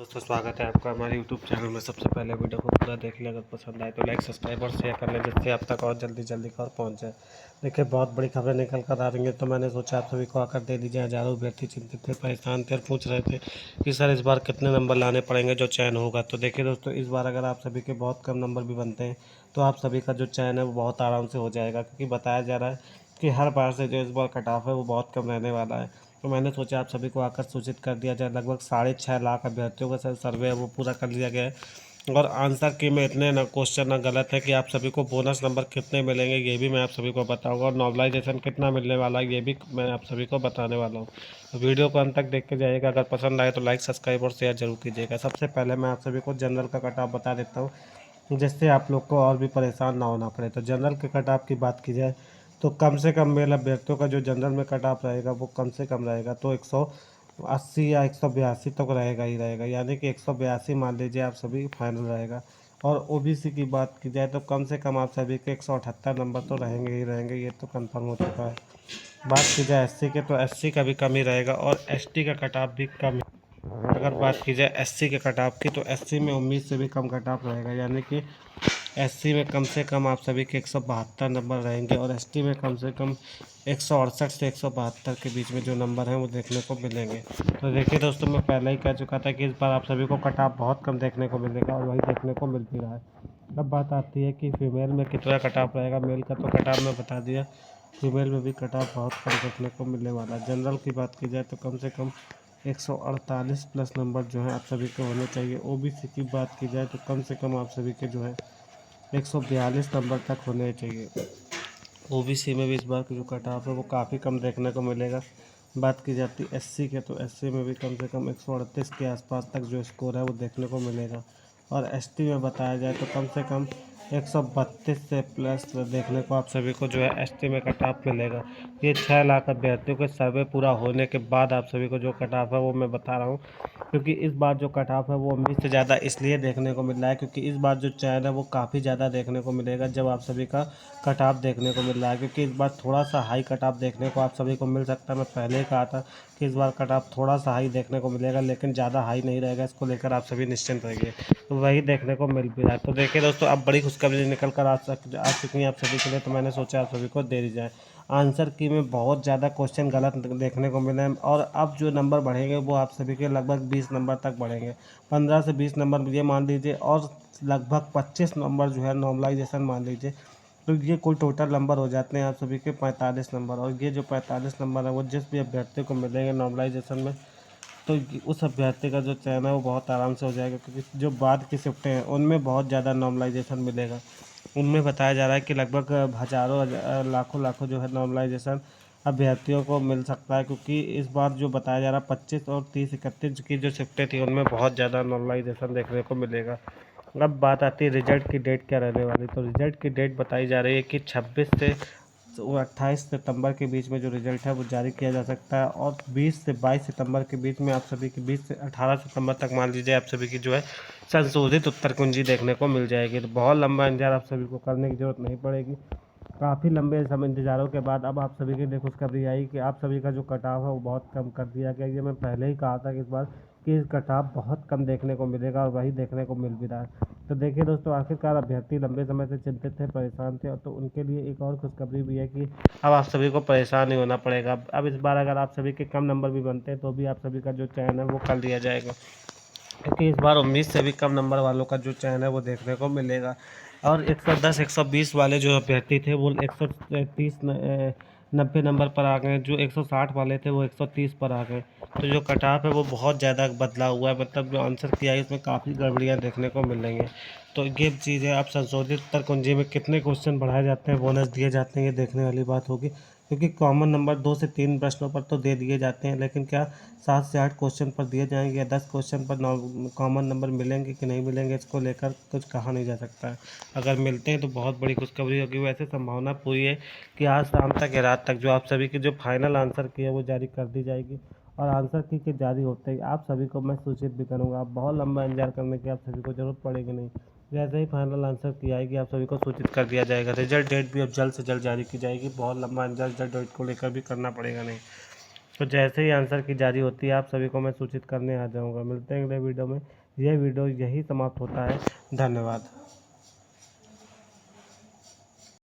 दोस्तों स्वागत है आपका हमारे यूट्यूब चैनल में। सबसे पहले वीडियो को पूरा देख लें, अगर पसंद आए तो लाइक सब्सक्राइब और शेयर कर लें, जिससे आप तक और जल्दी खबर पहुंच जाए। देखिए बहुत बड़ी खबरें निकल कर आ रही हैं, तो मैंने सोचा आप सभी को आकर दे दीजिए। हज़ारों अभ्यर्थी चिंतित थे, परेशान थे और पूछ रहे थे कि सर इस बार कितने नंबर लाने पड़ेंगे जो चयन होगा। तो देखिए दोस्तों, इस बार अगर आप सभी के बहुत कम नंबर भी बनते हैं तो आप सभी का जो चयन है वो बहुत आराम से हो जाएगा, क्योंकि बताया जा रहा है कि हर बार से जो इस बार कट ऑफ है वो बहुत कम रहने वाला है। तो मैंने सोचा आप सभी को आकर सूचित कर दिया जाए। लगभग 6.5 लाख अभ्यर्थियों का सर्वे है वो पूरा कर लिया गया है, और आंसर की में इतने ना क्वेश्चन ना गलत है कि आप सभी को बोनस नंबर कितने मिलेंगे ये भी मैं आप सभी को बताऊंगा, और नॉर्मलाइजेशन कितना मिलने वाला है ये भी मैं आप सभी को बताने वाला हूँ। तो वीडियो को अंत तक देख के जाइएगा। अगर पसंद आए तो लाइक सब्सक्राइब और शेयर जरूर कीजिएगा। सबसे पहले मैं आप सभी को जनरल का कट ऑफ बता देता हूँ, जिससे आप लोग को और भी परेशान ना होना पड़े। तो जनरल के कट ऑफ की बात की जाए तो कम से कम मेल अभ्यर्थियों का जो जनरल में कट ऑफ रहेगा वो कम से कम रहेगा तो 180 या 182 तक रहेगा ही रहेगा, यानी कि 182 मान लीजिए आप सभी फाइनल रहेगा। और ओबीसी की बात की जाए तो कम से कम आप सभी के 178 नंबर तो रहेंगे ही रहेंगे, ये तो कंफर्म हो चुका है। बात की जाए एससी के तो एससी का भी कम ही रहेगा, और एसटी का कट ऑफ भी कम। अगर बात की जाए एससी के कट ऑफ की तो एससी में उम्मीद से भी कम कट ऑफ रहेगा, यानी कि एससी में कम से कम आप सभी के 172 नंबर रहेंगे, और एसटी में कम से कम 168 से 172 के बीच में जो नंबर हैं वो देखने को मिलेंगे। तो देखिए दोस्तों, मैं पहले ही कह चुका था कि इस बार आप सभी को कट ऑफ बहुत कम देखने को मिलेगा, और वही देखने को मिल भी रहा है। अब बात आती है कि फीमेल में कितना कट ऑफ रहेगा। मेल का तो कट ऑफ मैं बता दिया, फीमेल में भी कट ऑफ बहुत कम देखने को मिलने वाला है। जनरल की बात की जाए तो कम से कम 148 प्लस नंबर जो है आप सभी के होने चाहिए। ओबीसी की बात की जाए तो कम से कम आप सभी के जो है 142 नंबर तक होने चाहिए। ओबीसी में भी इस बार की जो कट ऑफ है वो काफ़ी कम देखने को मिलेगा। बात की जाती है एससी के तो एससी में भी कम से कम 138 के आसपास तक जो स्कोर है वो देखने को मिलेगा, और एसटी में बताया जाए तो कम से कम 132 से प्लस देखने को आप सभी को जो है एसटी में कट ऑफ मिलेगा। ये 6 लाख अभ्यर्थियों के सर्वे पूरा होने के बाद आप सभी को जो कट ऑफ है वो मैं बता रहा हूँ, क्योंकि इस बार जो कट ऑफ है वो उम्मीद से ज़्यादा इसलिए देखने को मिल रहा है क्योंकि इस बार जो चयन है वो काफ़ी ज़्यादा देखने को मिलेगा जब आप सभी का कट ऑफ देखने को मिल रहा है। क्योंकि इस बार थोड़ा सा हाई कट ऑफ देखने को आप सभी को मिल सकता है। मैं पहले ही कहा था कि इस बार कट ऑफ थोड़ा सा हाई देखने को मिलेगा, लेकिन ज़्यादा हाई नहीं रहेगा। इसको लेकर आप सभी निश्चिंत रहिए। तो वही देखने को मिल भी रहा है। तो देखिए दोस्तों, अब बड़ी खुशखबरी निकल कर आ चुकी है आप सभी के लिए, तो मैंने सोचा आप सभी को दे दी जाए। आंसर की में बहुत ज़्यादा क्वेश्चन गलत देखने को मिले हैं, और अब जो नंबर बढ़ेंगे वो आप सभी के लगभग 20 नंबर तक बढ़ेंगे। 15 से 20 नंबर ये मान लीजिए, और लगभग 25 नंबर जो है नॉर्मलाइजेशन मान लीजिए। तो ये कुल टोटल नंबर हो जाते हैं आप सभी के 45 नंबर, और ये जो 45 नंबर है वो जिस भी अभ्यर्थी को मिलेंगे नॉर्मलाइजेशन में, तो उस अभ्यर्थी का जो चयन है वो बहुत आराम से हो जाएगा। क्योंकि जो बाद की शिफ्टें हैं उनमें बहुत ज़्यादा नॉर्मलाइजेशन मिलेगा। उनमें बताया जा रहा है कि लगभग हज़ारों लाखों जो है नॉर्मलाइजेशन अभ्यर्थियों को मिल सकता है, क्योंकि इस बार जो बताया जा रहा है 25 और 30 31 की जो शिफ्टें थी उनमें बहुत ज़्यादा नॉर्मलाइजेशन देखने को मिलेगा। अब बात आती है रिजल्ट की डेट क्या रहने वाली। तो रिजल्ट की डेट बताई जा रही है कि 26 से 28 सितंबर के बीच में जो रिज़ल्ट है वो जारी किया जा सकता है, और 20 से 22 सितंबर के बीच में आप सभी की 20 से 18 सितंबर तक मान लीजिए आप सभी की जो है संशोधित उत्तर कुंजी देखने को मिल जाएगी। तो बहुत लंबा इंतजार आप सभी को करने की ज़रूरत नहीं पड़ेगी। काफ़ी लंबे समय इंतज़ारों के बाद अब आप सभी के लिए खुशखबरी आई कि आप सभी का जो कटाव है वो बहुत कम कर दिया गया। ये मैं पहले ही कहा था कि इस बार कि इस कटाव बहुत कम देखने को मिलेगा, और वही देखने को मिल भी रहा है। तो देखिए दोस्तों, आखिरकार अभ्यर्थी लंबे समय से चिंतित थे, परेशान थे, और तो उनके लिए एक और खुशखबरी भी है कि अब आप सभी को परेशान नहीं होना पड़ेगा। अब इस बार अगर आप सभी के कम नंबर भी बनते हैं तो भी आप सभी का जो चयन है वो कर लिया जाएगा, क्योंकि इस बार 19 से भी कम नंबर वालों का जो चयन है वो देखने को मिलेगा। और 110 120 वाले जो अभ्यर्थी थे वो 130 90 नंबर पर आ गए। जो 160 वाले थे वो 130 पर आ गए। तो जो कट ऑफ है वो बहुत ज़्यादा बदला हुआ है, मतलब जो आंसर किया है उसमें काफ़ी गड़बड़ियाँ देखने को मिल रही हैं। तो ये चीज़ है। अब संशोधित उत्तर कुंजी में कितने क्वेश्चन बढ़ाए जाते हैं, बोनस दिए जाते हैं, ये देखने वाली बात होगी। क्योंकि कॉमन नंबर 2 से 3 प्रश्नों पर तो दे दिए जाते हैं, लेकिन क्या 7 से 8 क्वेश्चन पर दिए जाएंगे या 10 क्वेश्चन पर कॉमन नंबर मिलेंगे कि नहीं मिलेंगे, इसको लेकर कुछ कहा नहीं जा सकता है। अगर मिलते हैं तो बहुत बड़ी खुशखबरी होगी। वैसे संभावना पूरी है कि आज शाम तक या रात तक जो आप सभी की जो फाइनल आंसर की है वो जारी कर दी जाएगी, और आंसर की के जारी होते ही आप सभी को मैं सूचित भी करूँगा। आप बहुत लंबा इंतजार करने की आप सभी को ज़रूरत पड़ेगी नहीं। जैसे ही फाइनल आंसर की आएगी आप सभी को सूचित कर दिया जाएगा। रिजल्ट डेट भी अब जल्द से जल्द जारी की जाएगी। बहुत लंबा इंतजार रिजल्ट डेट को लेकर भी करना पड़ेगा नहीं। तो जैसे ही आंसर की जारी होती है आप सभी को मैं सूचित करने आ जाऊँगा। मिलते हैं अगले वीडियो में। यह वीडियो यही समाप्त होता है। धन्यवाद।